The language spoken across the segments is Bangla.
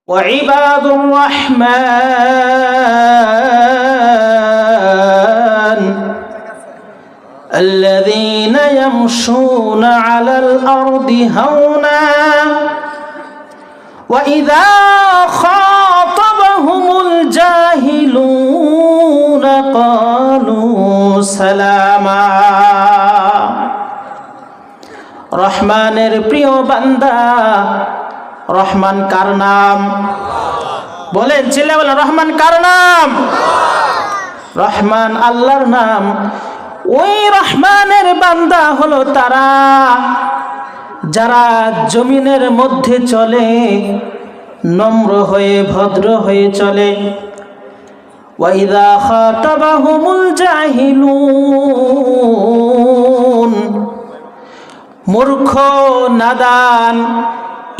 وعباد الرحمن الذين يمشون على الأرض هونا وإذا خاطبهم الجاهلون قالوا سلاما রহমানের প্রিয় বান্দা। রহমান কার নাম? বলেন, ছেলে বলেন, রহমান কার নাম? রহমান আল্লাহর নাম। ওই রহমানের বান্দা হলো তারা যারা জমিনের মধ্যে চলে, নম্র হয়ে ভদ্র হয়ে চলে। ওয়াইদা খাতাবাহুমুল জাহিলুন, মূর্খ নাদান,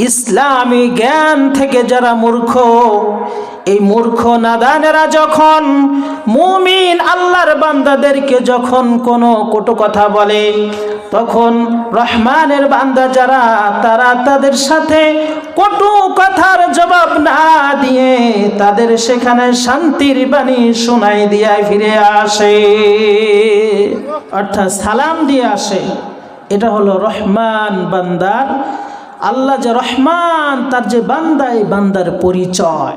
ইসলামী জ্ঞান থেকে যারা মূর্খ, এই মূর্খ নাদানেরা যখন মুমিন আল্লাহর বান্দাদেরকে যখন কোনো কটু কথা বলে, তখন রহমানের বান্দা যারা, তারা তাদের সাথে কটু কথার জবাব না দিয়ে তাদের সেখানে শান্তির বাণী শোনাই দিয়ে ফিরে আসে, অর্থাৎ সালাম দিয়ে আসে। এটা হলো রহমান বান্দার, আল্লাহ যে রহমান তার যে বান্দা, এই বান্দার পরিচয়।